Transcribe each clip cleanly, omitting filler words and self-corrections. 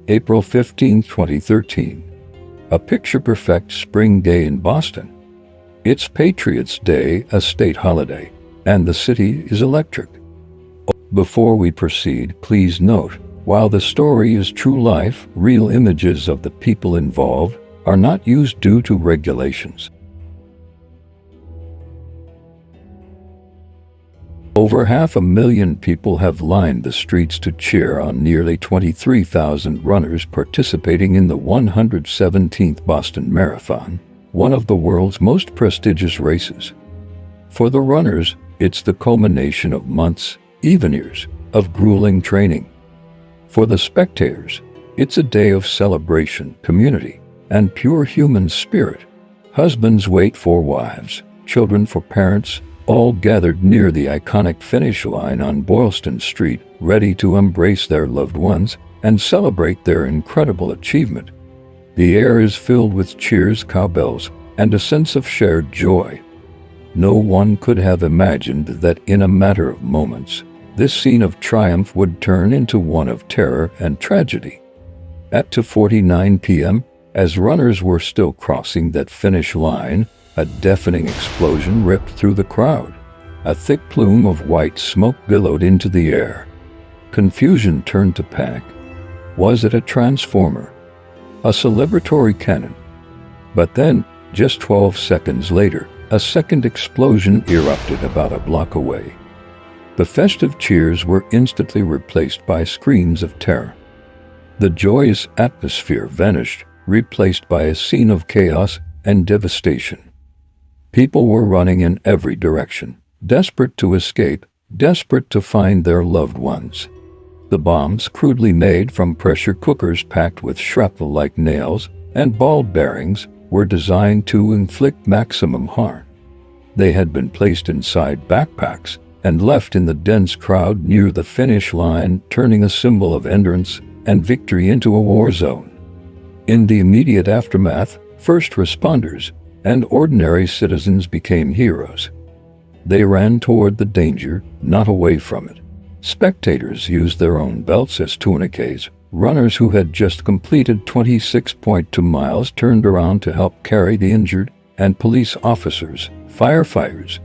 April 15, 2013. A picture-perfect spring day in Boston. It's Patriots' Day, a state holiday, and the city is electric. Before we proceed, please note, while the story is true life, real images of the people involved are not used due to regulations. Over 500,000 people have lined the streets to cheer on nearly 23,000 runners participating in the 117th Boston Marathon, one of the world's most prestigious races. For the runners, it's the culmination of months, even years, of grueling training. For the spectators, it's a day of celebration, community, and pure human spirit. Husbands wait for wives, children for parents, all gathered near the iconic finish line on Boylston Street, ready to embrace their loved ones and celebrate their incredible achievement. The air is filled with cheers, cowbells, and a sense of shared joy. No one could have imagined that in a matter of moments, this scene of triumph would turn into one of terror and tragedy. At 2:49 p.m., as runners were still crossing that finish line, a deafening explosion ripped through the crowd. A thick plume of white smoke billowed into the air. Confusion turned to panic. Was it a transformer? A celebratory cannon? But then, just 12 seconds later, a second explosion erupted about a block away. The festive cheers were instantly replaced by screams of terror. The joyous atmosphere vanished, replaced by a scene of chaos and devastation. People were running in every direction, desperate to escape, desperate to find their loved ones. The bombs, crudely made from pressure cookers packed with shrapnel like nails and ball bearings, were designed to inflict maximum harm. They had been placed inside backpacks and left in the dense crowd near the finish line, turning a symbol of endurance and victory into a war zone. In the immediate aftermath, first responders and ordinary citizens became heroes. They ran toward the danger, not away from it. Spectators used their own belts as tourniquets. Runners who had just completed 26.2 miles turned around to help carry the injured, and police officers, firefighters,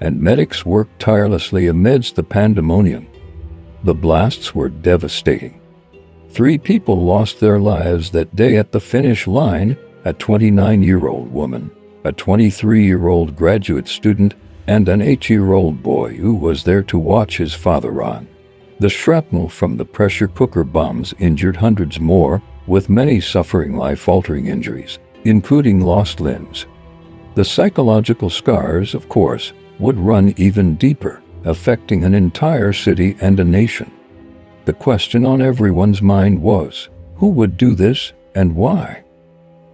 and medics worked tirelessly amidst the pandemonium. The blasts were devastating. 3 people lost their lives that day at the finish line: a 29-year-old woman, a 23-year-old graduate student, and an 8-year-old boy who was there to watch his father run. The shrapnel from the pressure cooker bombs injured hundreds more, with many suffering life-altering injuries, including lost limbs. The psychological scars, of course, would run even deeper, affecting an entire city and a nation. The question on everyone's mind was, who would do this and why?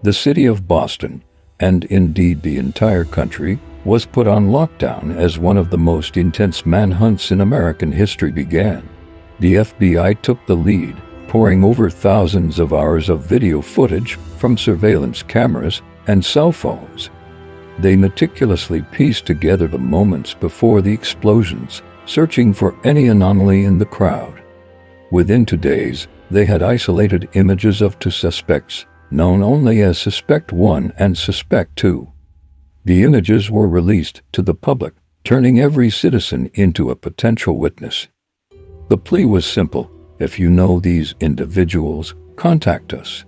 The city of Boston, and indeed the entire country, was put on lockdown as one of the most intense manhunts in American history began. The FBI took the lead, poring over thousands of hours of video footage from surveillance cameras and cell phones. They meticulously pieced together the moments before the explosions, searching for any anomaly in the crowd. Within 2 days, they had isolated images of 2 suspects, known only as Suspect 1 and Suspect 2. The images were released to the public, turning every citizen into a potential witness. The plea was simple: if you know these individuals, contact us.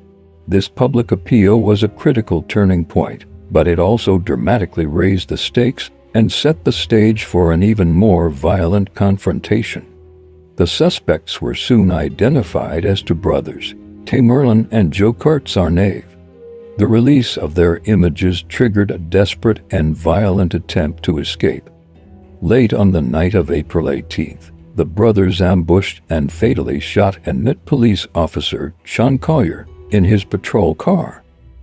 This public appeal was a critical turning point, but it also dramatically raised the stakes and set the stage for an even more violent confrontation. The suspects were soon identified as 2 brothers, Tamerlan and Joe Sarnave. The release of their images triggered a desperate and violent attempt to escape. Late on the night of April 18th, the brothers ambushed and fatally shot a police officer, Sean Collier, in his patrol car.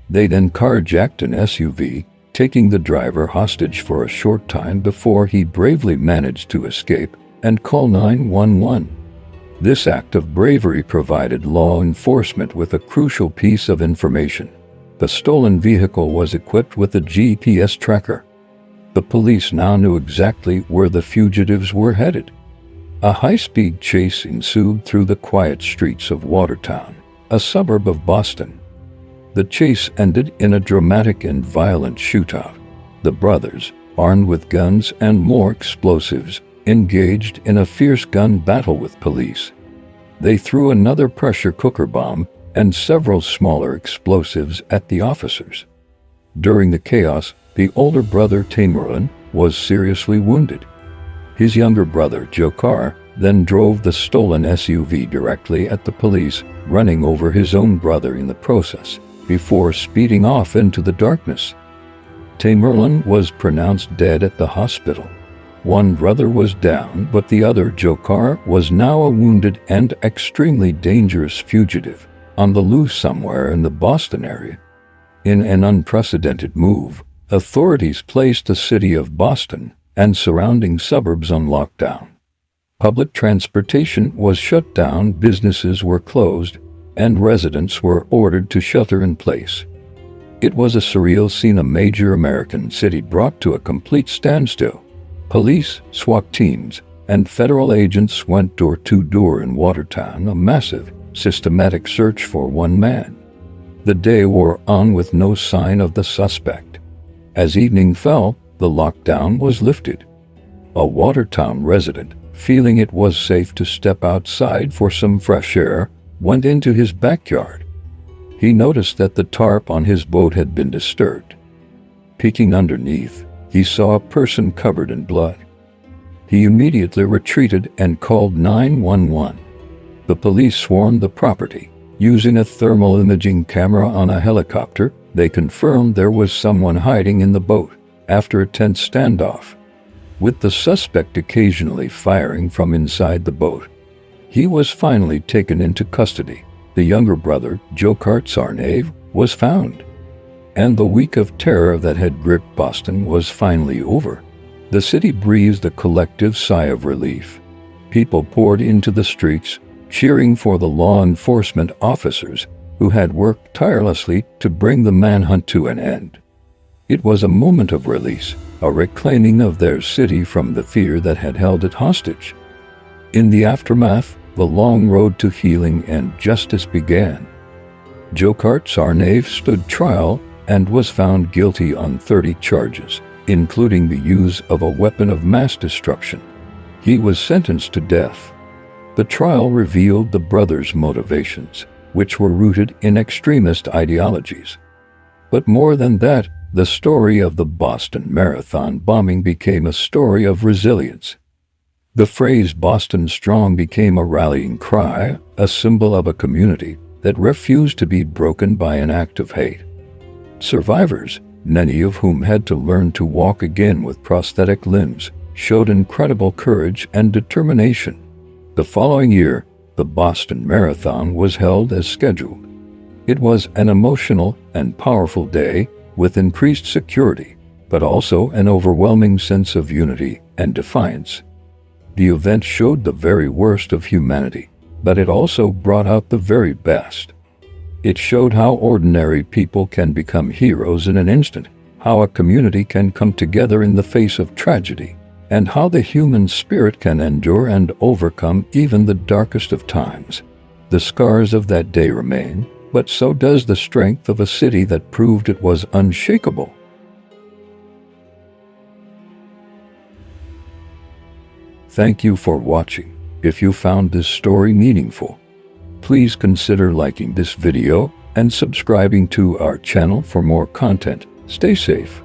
They then carjacked an SUV, taking the driver hostage for a short time before he bravely managed to escape and call 911. This act of bravery provided law enforcement with a crucial piece of information. The stolen vehicle was equipped with a GPS tracker. The police now knew exactly where the fugitives were headed. A high-speed chase ensued through the quiet streets of Watertown, a suburb of Boston. The chase ended in a dramatic and violent shootout. The brothers, armed with guns and more explosives, engaged in a fierce gun battle with police. They threw another pressure cooker bomb and several smaller explosives at the officers. During the chaos, the older brother Tamerlan was seriously wounded. His younger brother Jokar then drove the stolen SUV directly at the police, running over his own brother in the process, before speeding off into the darkness. Tamerlan was pronounced dead at the hospital. One brother was down, but the other, Jokar, was now a wounded and extremely dangerous fugitive, on the loose somewhere in the Boston area. In an unprecedented move, authorities placed the city of Boston and surrounding suburbs on lockdown. Public transportation was shut down, businesses were closed, and residents were ordered to shelter in place. It was a surreal scene, a major American city brought to a complete standstill. Police, SWAT teams, and federal agents went door to door in Watertown, a massive, systematic search for one man. The day wore on with no sign of the suspect. As evening fell, the lockdown was lifted. A Watertown resident, feeling it was safe to step outside for some fresh air, went into his backyard. He noticed that the tarp on his boat had been disturbed. Peeking underneath, he saw a person covered in blood. He immediately retreated and called 911. The police swarmed the property. Using a thermal imaging camera on a helicopter, they confirmed there was someone hiding in the boat after a tense standoff, with the suspect occasionally firing from inside the boat. He was finally taken into custody. The younger brother, Jokar Tsarnaev, was found. And the week of terror that had gripped Boston was finally over. The city breathed a collective sigh of relief. People poured into the streets, cheering for the law enforcement officers who had worked tirelessly to bring the manhunt to an end. It was a moment of release, a reclaiming of their city from the fear that had held it hostage. In the aftermath, the long road to healing and justice began. Jokar Tsarnaev stood trial and was found guilty on 30 charges, including the use of a weapon of mass destruction. He was sentenced to death. The trial revealed the brothers' motivations, which were rooted in extremist ideologies. But more than that, the story of the Boston Marathon bombing became a story of resilience. The phrase "Boston Strong" became a rallying cry, a symbol of a community that refused to be broken by an act of hate. Survivors, many of whom had to learn to walk again with prosthetic limbs, showed incredible courage and determination. The following year, the Boston Marathon was held as scheduled. It was an emotional and powerful day, with increased security, but also an overwhelming sense of unity and defiance. The event showed the very worst of humanity, but it also brought out the very best. It showed how ordinary people can become heroes in an instant, how a community can come together in the face of tragedy, and how the human spirit can endure and overcome even the darkest of times. The scars of that day remain, but so does the strength of a city that proved it was unshakable. Thank you for watching. If you found this story meaningful, please consider liking this video and subscribing to our channel for more content. Stay safe.